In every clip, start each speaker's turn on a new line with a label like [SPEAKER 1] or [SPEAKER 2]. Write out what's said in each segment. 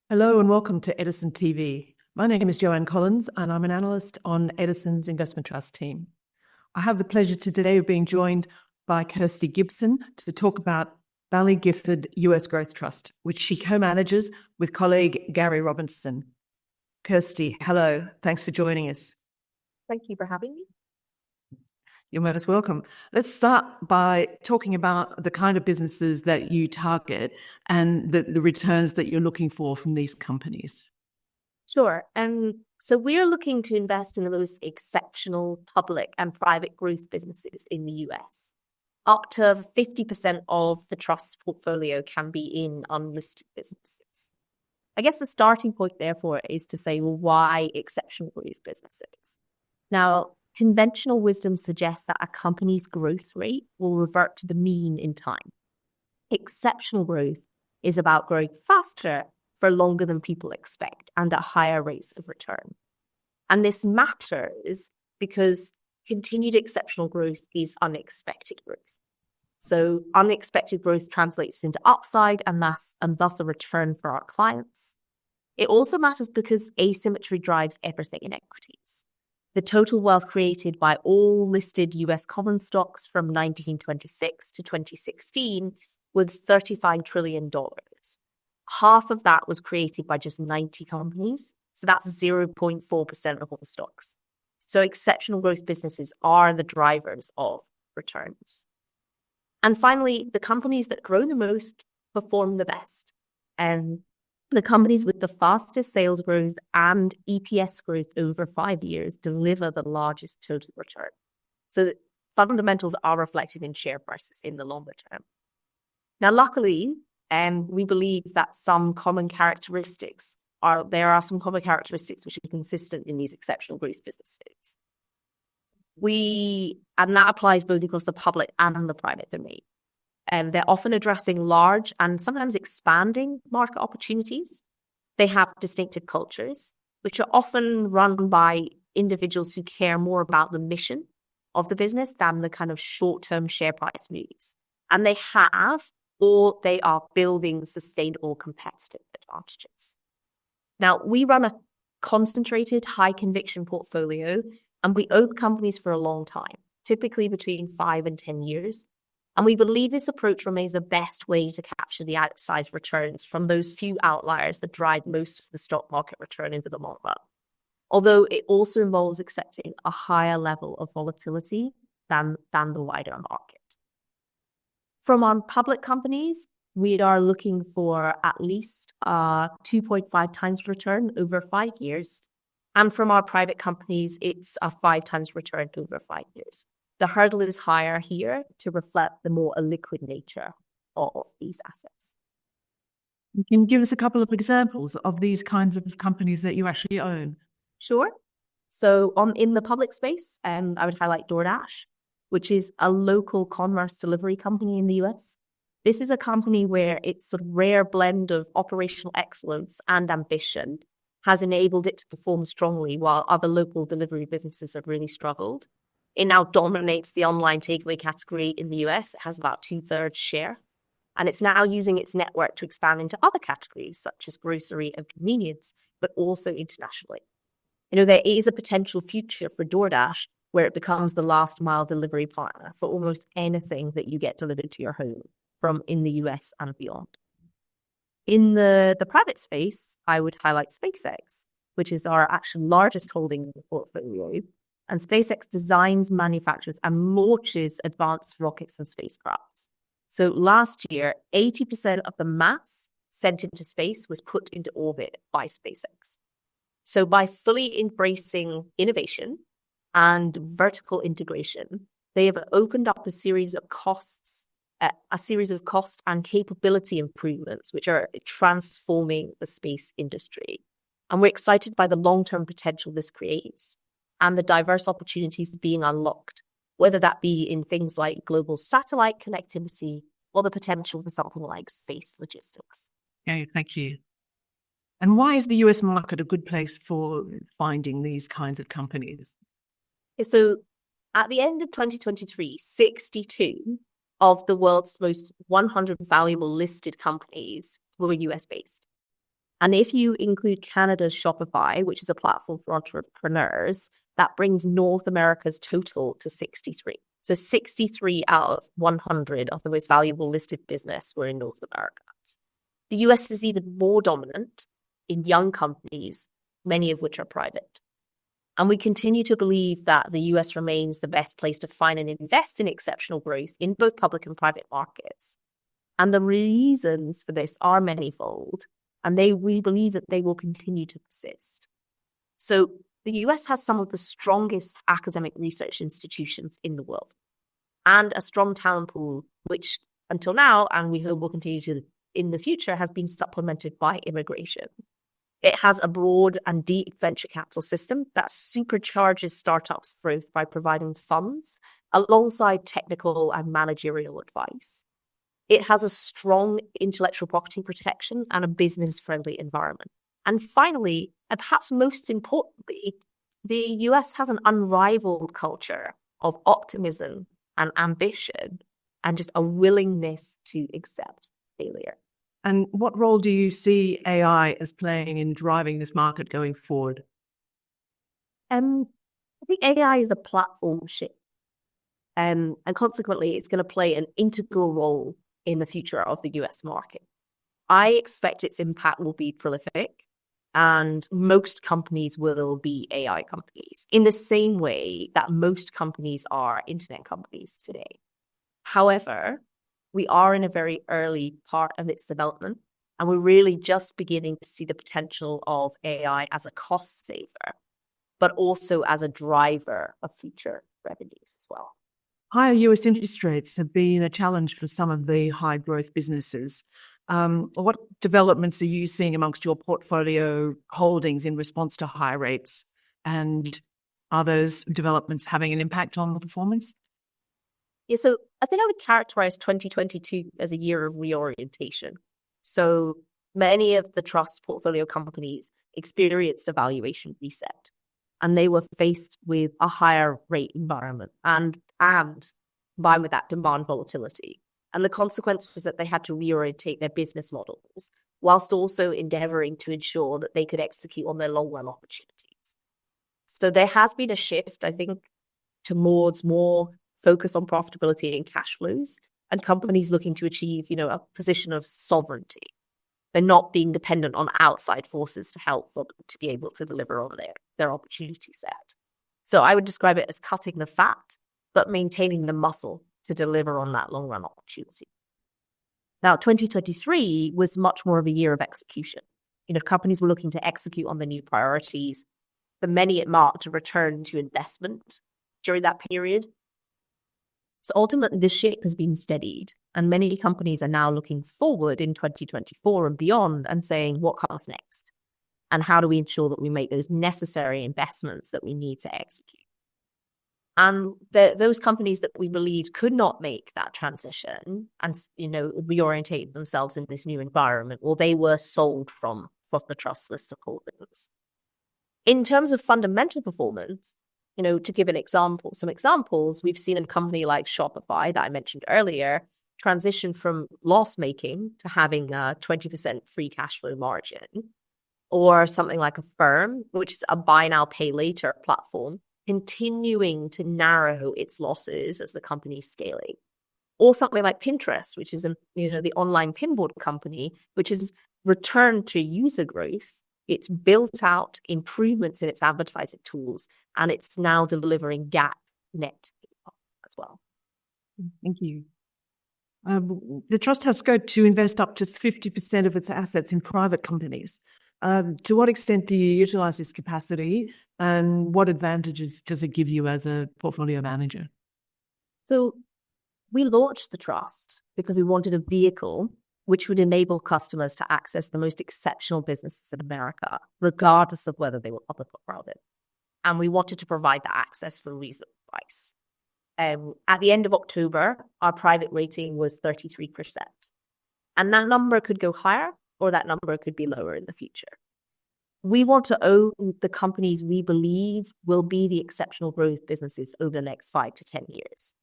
[SPEAKER 1] Hello and welcome to Edison TV. My name is Joanne Collins and I'm an analyst on Edison's investment trust team. I have the pleasure today of being joined by Kirsty Gibson to talk about Baillie Gifford US Growth Trust, which she co-manages with colleague Gary Robinson. Kirsty, hello. Thanks for joining us.
[SPEAKER 2] Thank you for having me.
[SPEAKER 1] You're most welcome. Let's start by talking about the kind of businesses that you target and the returns that you're looking for from these companies.
[SPEAKER 2] Sure. So we're looking to invest in the most exceptional public and private growth businesses in the US. Up to 50% of the trust's portfolio can be in unlisted businesses. I guess the starting point, therefore, is to say, well, why exceptional growth businesses? Now, conventional wisdom suggests that a company's growth rate will revert to the mean in time. Exceptional growth is about growing faster for longer than people expect and at higher rates of return. And this matters because continued exceptional growth is unexpected growth. So unexpected growth translates into upside and thus a return for our clients. It also matters because asymmetry drives everything in equities. The total wealth created by all listed US common stocks from 1926 to 2016 was $35 trillion. Half of that was created by just 90 companies. So that's 0.4% of all stocks. So exceptional growth businesses are the drivers of returns. And finally, the companies that grow the most perform the best. And the companies with the fastest sales growth and EPS growth over 5 years deliver the largest total return. So the fundamentals are reflected in share prices in the longer term. Now, luckily, we believe that there are some common characteristics which are consistent in these exceptional growth businesses. And that applies both across the public and the private domain. And they're often addressing large and sometimes expanding market opportunities. They have distinctive cultures, which are often run by individuals who care more about the mission of the business than the kind of short-term share price moves. And they are building sustainable competitive advantages. Now, we run a concentrated, high-conviction portfolio, and we own companies for a long time, typically between 5 and 10 years. And we believe this approach remains the best way to capture the outsized returns from those few outliers that drive most of the stock market return over the long run. Although it also involves accepting a higher level of volatility than the wider market. From our public companies, we are looking for at least 2.5 times return over 5 years. And from our private companies, it's a 5 times return over 5 years. The hurdle is higher here to reflect the more illiquid nature of these assets.
[SPEAKER 1] You can give us a couple of examples of these kinds of companies that you actually own.
[SPEAKER 2] Sure. So in the public space, I would highlight DoorDash, which is a local commerce delivery company in the US. This is a company where its sort of rare blend of operational excellence and ambition has enabled it to perform strongly while other local delivery businesses have really struggled. It now dominates the online takeaway category in the US. It has about 2/3 share. And it's now using its network to expand into other categories, such as grocery and convenience, but also internationally. There is a potential future for DoorDash where it becomes the last mile delivery partner for almost anything that you get delivered to your home from in the US and beyond. In the private space, I would highlight SpaceX, which is our actual largest holding in the portfolio. And SpaceX designs, manufactures, and launches advanced rockets and spacecrafts. So last year, 80% of the mass sent into space was put into orbit by SpaceX. So by fully embracing innovation and vertical integration, they have opened up a series of cost and capability improvements, which are transforming the space industry. And we're excited by the long-term potential this creates and the diverse opportunities being unlocked, whether that be in things like global satellite connectivity or the potential for something like space logistics.
[SPEAKER 1] Okay, thank you. And why is the US market a good place for finding these kinds of companies?
[SPEAKER 2] So At the end of 2023, 62 of the world's most 100 valuable listed companies were US-based. And if you include Canada's Shopify, which is a platform for entrepreneurs, that brings North America's total to 63. So 63 out of 100 of the most valuable listed business were in North America. The US is even more dominant in young companies, many of which are private. And we continue to believe that the US remains the best place to find and invest in exceptional growth in both public and private markets. And the reasons for this are manifold, and we believe that they will continue to persist. So the US has some of the strongest academic research institutions in the world and a strong talent pool, which until now, and we hope will continue to in the future, has been supplemented by immigration. It has a broad and deep venture capital system that supercharges startups' growth by providing funds alongside technical and managerial advice. It has a strong intellectual property protection and a business-friendly environment. And finally, and perhaps most importantly, the US has an unrivaled culture of optimism and ambition and just a willingness to accept failure.
[SPEAKER 1] And what role do you see AI as playing in driving this market going forward?
[SPEAKER 2] I think AI is a platform shift. And consequently, it's going to play an integral role in the future of the US market. I expect its impact will be prolific, and most companies will be AI companies in the same way that most companies are internet companies today. However, we are in a very early part of its development, and we're really just beginning to see the potential of AI as a cost saver, but also as a driver of future revenues as well.
[SPEAKER 1] Higher US interest rates have been a challenge for some of the high growth businesses. What developments are you seeing amongst your portfolio holdings in response to high rates? And are those developments having an impact on the performance?
[SPEAKER 2] Yeah, so I think I would characterize 2022 as a year of reorientation. So many of the trust portfolio companies experienced a valuation reset, and they were faced with a higher rate environment and combined with that demand volatility. And the consequence was that they had to reorientate their business models whilst also endeavoring to ensure that they could execute on their long-run opportunities. So there has been a shift, I think, towards more focus on profitability and cash flows, and companies looking to achieve, a position of sovereignty. They're not being dependent on outside forces to help them to be able to deliver on their opportunity set. So I would describe it as cutting the fat, but maintaining the muscle to deliver on that long-run opportunity. Now, 2023 was much more of a year of execution. Companies were looking to execute on the new priorities. For many, it marked a return to investment during that period. So ultimately, the ship has been steadied, and many companies are now looking forward in 2024 and beyond and saying, what comes next? And how do we ensure that we make those necessary investments that we need to execute? And those companies that we believed could not make that transition and, reorientate themselves in this new environment, well, they were sold from the trust list of holdings. In terms of fundamental performance, to give some examples, we've seen a company like Shopify that I mentioned earlier transition from loss-making to having a 20% free cash flow margin, or something like Affirm, which is a buy now, pay later platform, continuing to narrow its losses as the company's scaling. Or something like Pinterest, which is the online pinboard company, which has returned to user growth. It's built out improvements in its advertising tools, and it's now delivering GAAP net as well.
[SPEAKER 1] Thank you. The trust has scope to invest up to 50% of its assets in private companies. To what extent do you utilize this capacity, and what advantages does it give you as a portfolio manager?
[SPEAKER 2] So we launched the trust because we wanted a vehicle which would enable customers to access the most exceptional businesses in America, regardless of whether they were public or private. And we wanted to provide that access for a reasonable price. At the end of October, our private rating was 33%. And that number could go higher, or that number could be lower in the future. we want to own the companies we believe will be the exceptional growth businesses over the next 5 to 10 years.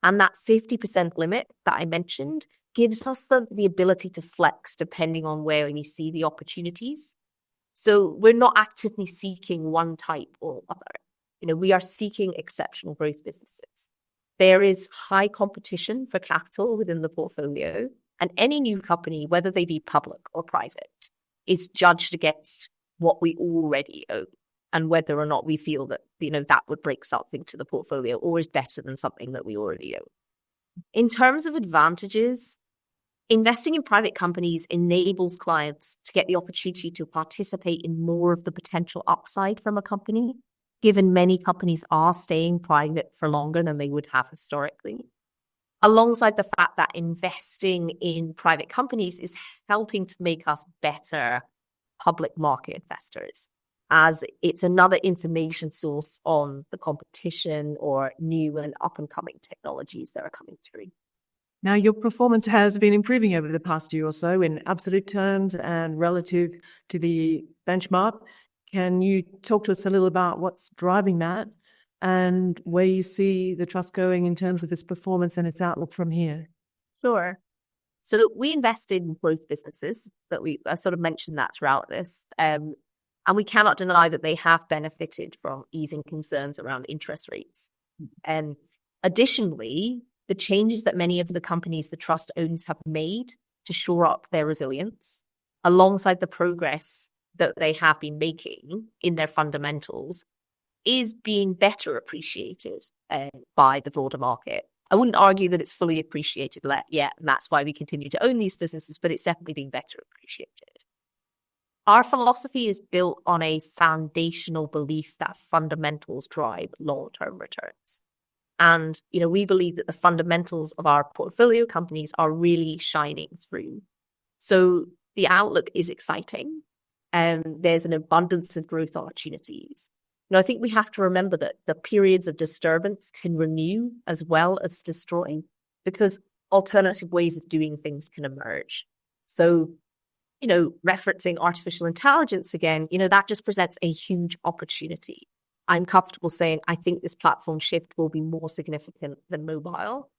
[SPEAKER 2] And that 50% limit that I mentioned gives us the ability to flex depending on where we see the opportunities. So we're not actively seeking one type or other. We are seeking exceptional growth businesses. There is high competition for capital within the portfolio, and any new company, whether they be public or private, is judged against what we already own and whether or not we feel that, that would bring something to the portfolio or is better than something that we already own. In terms of advantages, investing in private companies enables clients to get the opportunity to participate in more of the potential upside from a company, given many companies are staying private for longer than they would have historically. Alongside the fact that investing in private companies is helping to make us better public market investors, as it's another information source on the competition or new and up-and-coming technologies that are coming through.
[SPEAKER 1] Now, your performance has been improving over the past year or so in absolute terms and relative to the benchmark. Can you talk to us a little about what's driving that and where you see the trust going in terms of its performance and its outlook from here?
[SPEAKER 2] Sure. So we invest in growth businesses I sort of mentioned that throughout this. And we cannot deny that they have benefited from easing concerns around interest rates. And additionally, the changes that many of the companies the trust owns have made to shore up their resilience, alongside the progress that they have been making in their fundamentals, is being better appreciated by the broader market. I wouldn't argue that it's fully appreciated yet, and that's why we continue to own these businesses, but it's definitely being better appreciated. Our philosophy is built on a foundational belief that fundamentals drive long-term returns. And, we believe that the fundamentals of our portfolio companies are really shining through. So the outlook is exciting. There's an abundance of growth opportunities. I think we have to remember that the periods of disturbance can renew as well as destroy, because alternative ways of doing things can emerge. So, referencing artificial intelligence again, that just presents a huge opportunity. I'm comfortable saying I think this platform shift will be more significant than mobile,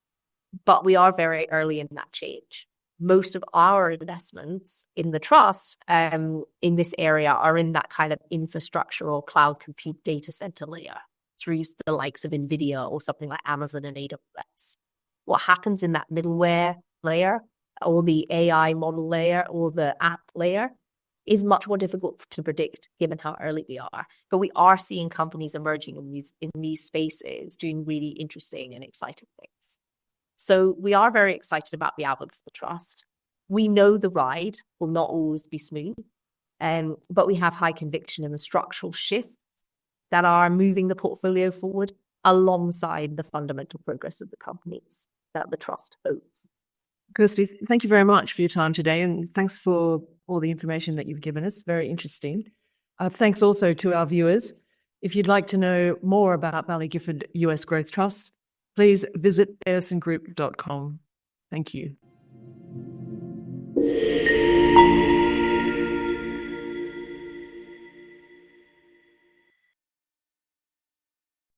[SPEAKER 2] but we are very early in that change. Most of our investments in the trust in this area are in that kind of infrastructure or cloud compute data center layer through the likes of NVIDIA or something like Amazon and AWS. What happens in that middleware layer or the AI model layer or the app layer is much more difficult to predict given how early we are. But we are seeing companies emerging in these spaces doing really interesting and exciting things. So we are very excited about the outlook for the trust. We know the ride will not always be smooth, but we have high conviction in the structural shifts that are moving the portfolio forward alongside the fundamental progress of the companies that the trust owns.
[SPEAKER 1] Kirsty, thank you very much for your time today, and thanks for all the information that you've given us. Very interesting. Thanks also to our viewers. If you'd like to know more about Baillie Gifford US Growth Trust, please visit edisongroup.com. Thank you.